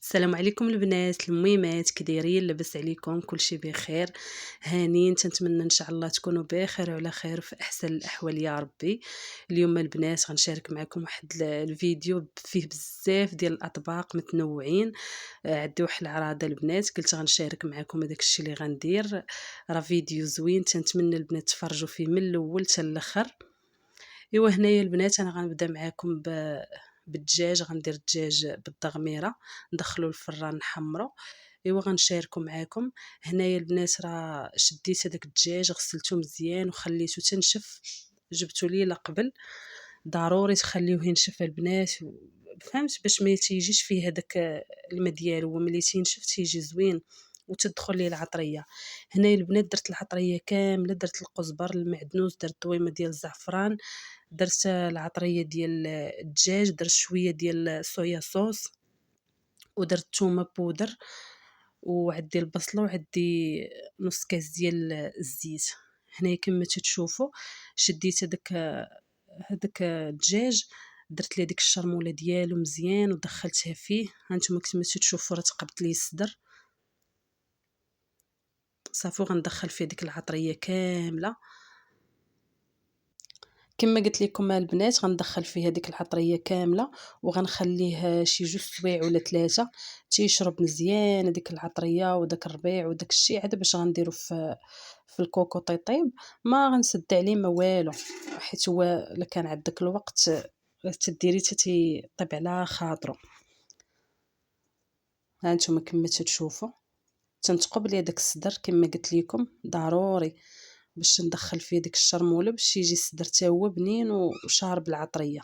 السلام عليكم البنات الميمات، كي دايرين؟ لاباس عليكم؟ كلشي بخير؟ هانيين. تنتمنى ان شاء الله تكونوا بخير وعلى خير في احسن الاحوال يا ربي. اليوم البنات غنشارك معكم واحد الفيديو فيه بزاف ديال الاطباق متنوعين. عندي واحد العراضه البنات، قلت غنشارك معكم هذاك الشيء اللي غندير. راه فيديو زوين، تنتمنى البنات تفرجوا فيه من الاول حتى الاخر. ايوا هنايا البنات انا غنبدا معكم بالدجاج. غندير الدجاج بالضغميره، ندخلو الفران نحمرو. ايوا غنشاركو معاكم. هنايا البنات راه شديت هذاك الدجاج، غسلته مزيان وخليته تنشف. جبتو ليله قبل، ضروري تخليوه ينشف البنات. فهمت؟ باش ما تيجيش فيه هذاك الماء ديالو، وملي تينشف تيجي زوين وتدخل ليه العطريه. هنايا البنات درت العطريه كامله، درت القزبر، المعدنوس، درت طويمه ديال الزعفران، درت العطريه ديال الدجاج، درت شويه ديال الصويا صوص، ودرت تومه بودر، وعندي البصله، وعندي نص كاس ديال الزيت. هنايا كما تشوفوا شديت هذاك الدجاج، درت ليه ديك الشرموله ديالو مزيان ودخلتها فيه. هانتوما كما تشوفوا راه تقبت لي الصدر. صافي غندخل فيه ديك العطريه كامله كما قلت لكم البنات. غندخل فيه هذيك العطريه كامله وغنخليه شي 2 سوايع ولا 3 تيشرب مزيان هذيك العطريه وداك الربيع وداك الشيء. عاد باش غنديرو في الكوكو طيب، ما غنسد عليه ما والو، حيت هو الا كان عندك الوقت تديري تيطيب على خاطرو. ها نتوما كما تشوفوا تنتقب لي داك الصدر كما قلت لكم، ضروري باش ندخل فيه ديك الشرموله باش يجي الصدر حتى هو بنين وشارب العطريه.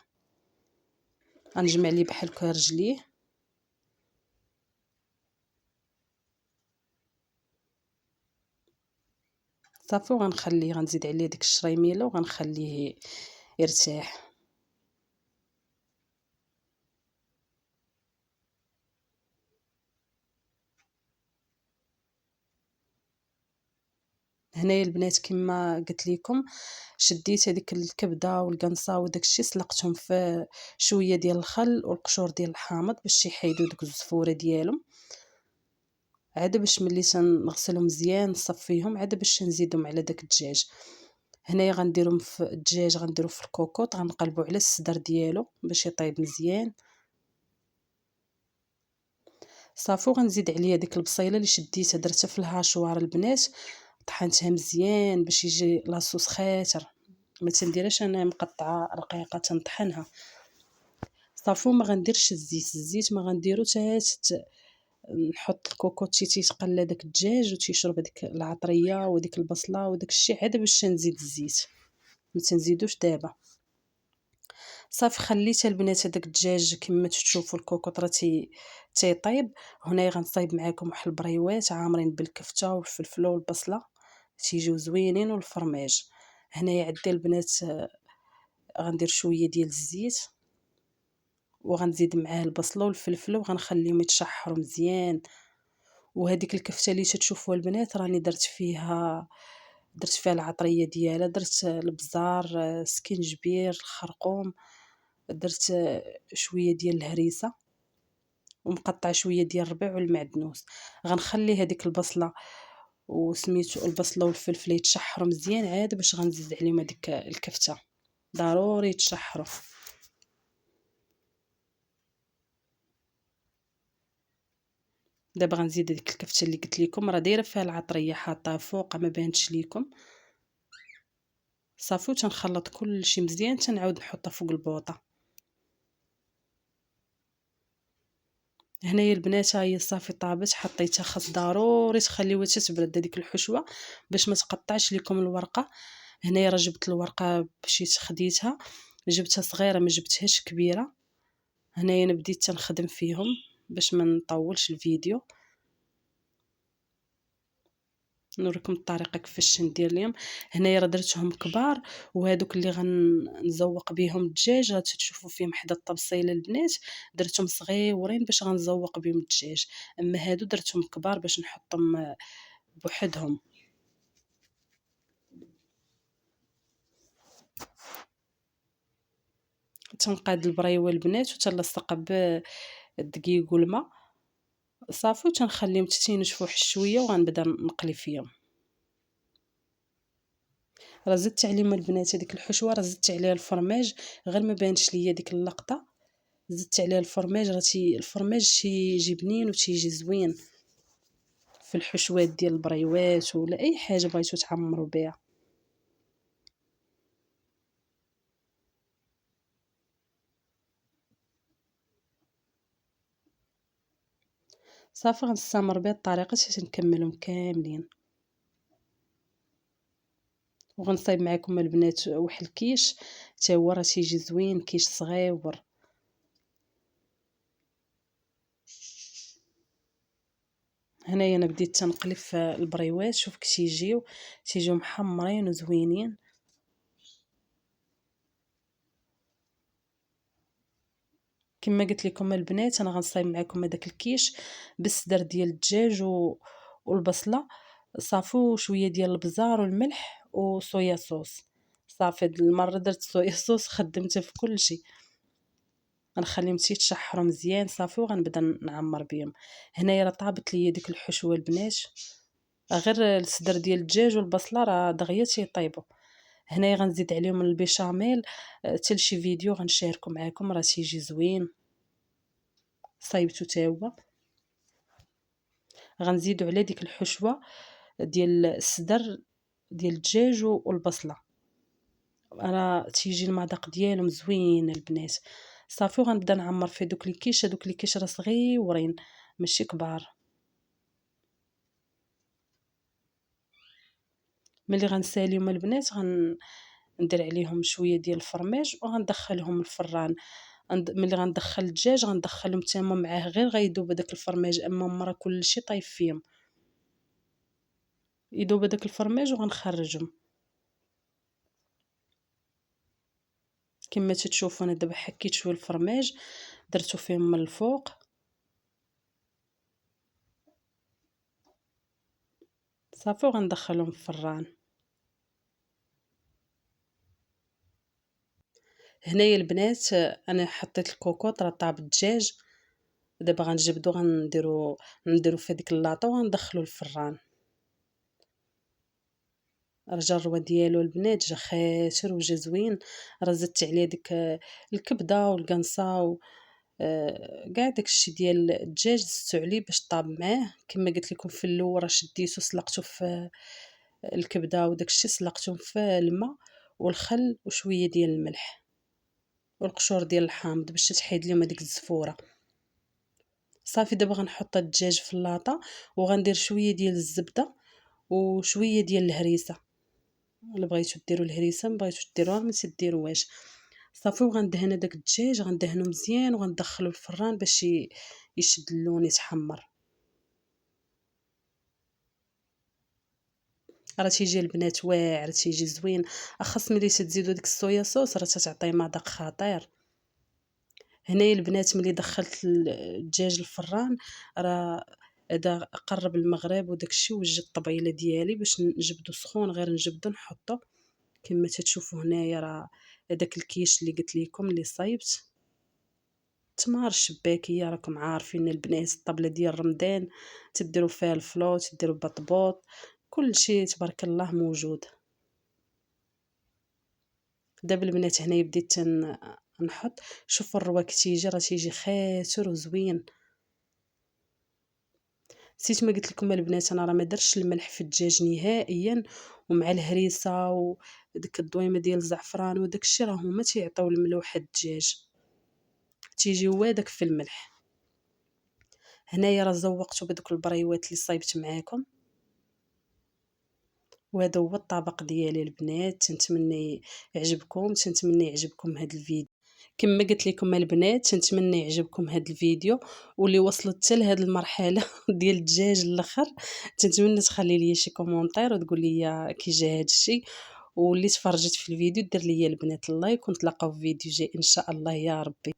غنجمع ليه بحال هكا رجليه. صافي وغنخليه، غنزيد عليه ديك الشريميله وغنخليه يرتاح. هنايا البنات كما قلت لكم شديت هذيك الكبده والقنصه وداك الشيء، سلقتهم في شويه ديال الخل والقشور ديال الحامض باش يحيدوا ديك الزفوره ديالهم. عاد باش ملي تنغسلهم مزيان نصفيهم، عاد باش نزيدهم على داك الدجاج. هنايا غنديرهم في الدجاج، غنديرو في الكوكوط، غنقلبوا على الصدر ديالو باش يطيب مزيان. صافي وغنزيد عليه ديك البصيله اللي شديتها درتها في الهاشوار البنات، طحنتها مزيان باش يجي لاصوص خاطر. ما تنديرهاش انا مقطعه رقيقه، تنطحنها. صافي ما غنديرش الزيت ما غنديرو حتى نحط الكوكوط تيتقلى داك الدجاج وتيشرب هذيك العطريه وديك البصله وداك الشيء، عاد باش نزيد الزيت. ما تنزيدوش دابا. صافي خليت البنات هذاك الدجاج كما تشوفوا الكوكوط راه تيطيب. هنايا غنصايب معكم واحد البريوات عامرين بالكفته والفلفل والبصله، تيجيو زوينين، والفرماج. هنايا عندي البنات غندير شويه ديال الزيت وغنزيد معاه البصله والفلفل وغنخليهم يتشحروا مزيان. وهذيك الكفته اللي تشوفوها البنات راني درت فيها العطريه ديالها، درت البزار، سكينجبير، الخرقوم، درت شويه ديال الهريسه، ومقطع شويه ديال الربيع والمعدنوس. غنخلي هذيك البصله وسميتو البصله والفلفل يتشحروا مزيان، عاد باش غنزيد عليهم هذيك الكفته. ضروري يتشحروا. دابا غنزيد ديك الكفته اللي قلت لكم راه دايره فيها العطريه حاطاها فوق ما بانتش ليكم. صافي وتنخلط كلشي مزيان، تنعاود نحطها فوق البوطه. هنايا البنات هي صافي طابت، حطيتها. خاص ضروري تخليوها تتبرد هذيك الحشوه باش ما تقطعش لكم الورقه. هنايا راه جبت الورقه مشيت خديتها، جبتها صغيره ما جبتهاش كبيره. هنايا انا بديت تنخدم فيهم باش ما نطولش الفيديو. نوريكم الطريقه كيفاش ندير ليهم. هنايا راه درتهم كبار، وهذوك اللي غنزوق بهم الدجاج غتشوفوا فيهم حدا الطبسيله البنات درتهم صغيورين باش غنزوق بهم الدجاج. اما هادو درتهم كبار باش نحطهم بوحدهم. تنقاد البريوه البنات وتلصق بالدقيق والماء صافي وتنخليهم حتى ينشفوا واحد شويه وغنبدا نقلي فيهم. راه زدت عليهم البنات هذيك الحشوه، راه زدت عليها الفرماج غير ما بانش ليا ديك اللقطه، زدت عليها الفرماج. راه الفرماج تيجي بنين وتيجي زوين في الحشوات ديال البريوات ولا اي حاجه بغيتو تعمروا بها. صافي غنستمر بهذه الطريقه حتى نكملهم كاملين. وغنصايب معكم البنات واحد الكيش حتى هو راه تيجي زوين، كيش صغيور. هنايا انا بديت تنقلي في البريوات، شوف تيجيو محمرين وزوينين. كما قلت لكم البنات انا غنصايب معكم هذاك الكيش بالصدر ديال الدجاج والبصله صافي، وشويه ديال البزار والملح وصويا صوص. صافي هاد المره درت صويا صوص خدمته في كل شيء. غنخليهم يتشحروا مزيان صافي وغنبدا نعمر بهم. هنايا راه طابت ليا ديك الحشوه البنات، غير الصدر ديال الدجاج والبصله راه دغيا تيطيبوا. هنايا غنزيد عليهم البيشاميل، حتى لشي فيديو غنشاركو معكم راه تيجي زوين. صايبتو تا هو. غنزيدو على ديك الحشوه ديال الصدر ديال الدجاج والبصله، راه تيجي المذاق ديالهم زوين البنات. صافي وغنبدا نعمر في دوك الكيش. هذوك الكيش راه صغيورين ماشي كبار. ملي غنساليهم البنات ندير عليهم شويه ديال الفرماج وغندخلهم الفران. ملي غندخل الدجاج غندخلهم تما معاه غير غيذوب هذاك الفرماج، اما مرة كلشي طايب فيهم. يذوب هذاك الفرماج وغنخرجهم. كما تتشوفوا انا دابا حكيت شويه الفرماج درتو فيهم من الفوق صافي وغندخلهم في الفران. هنايا البنات انا حطيت الكوكوط راه طاب الدجاج، دابا غنجبدو نديرو في ديك اللاطه وغندخلو الفران. راه جا الروا ديالو البنات جا خاسر وجا زوين. راه زدت عليه ديك الكبده والقنصه كاع داكشي ديال الدجاج زدتو عليه باش طاب معاه. كما قلت لكم في الاول راه شديتو سلقتو في الكبده وداكشي سلقتهم في الماء والخل وشويه ديال الملح والقشور ديال الحامض باش تحيد لهم هذيك الزفوره. صافي دابا غنحط الدجاج في اللاطه وغندير شويه ديال الزبده وشويه ديال الهريسه. الا بغيتو ديروا الهريسه، ما بغيتوش ديروها ما تديروهاش. صافي وغندهن داك الدجاج غندهنو مزيان وغندخلو الفران باش يشد اللون يتحمر. راه تيجي البنات واعر تيجي زوين، اخص ملي تزيدوا ديك الصويا صوص راه تتعطي مذاق خطير. هنايا البنات ملي دخلت الدجاج الفران راه هذا قرب المغرب وداكشي وجد الطبيله ديالي باش نجبدو سخون غير نجبدو نحطو. كما تتشوفوا هنايا راه هذاك الكيش اللي قلت لكم اللي صايبت تمار الشباكيه. راكم عارفين البنات الطبله ديال رمضان تديروا فيها الفلو تديروا بطبوط كل شيء تبارك الله موجود. دابا البنات هنايا بديت نحط. شوفوا الرواق تيجي راه تيجي خاسر وزوين. نسيت ما قلت لكم البنات انا راه ما درتش الملح في الدجاج نهائيا، ومع الهريسه وديك الضويمه ديال الزعفران وداك الشيء راه هما تيعطيو الملوحه الدجاج تيجي هو داك في الملح. هنايا راه زوقته بدوك البريوات اللي صايبت معاكم، وهذا هو الطبق ديالي البنات. تنتمنى يعجبكم هذا الفيديو. كما قلت لكم البنات تنتمنى يعجبكم هذا الفيديو، واللي وصلت حتى لهذه المرحله ديال الدجاج الاخر تنتمنى تخلي لي شي كومونتير وتقول لي كي جا هذا الشيء. واللي تفرجت في الفيديو دير لي البنات اللايك ونتلاقاو في فيديو جاي ان شاء الله يا ربي.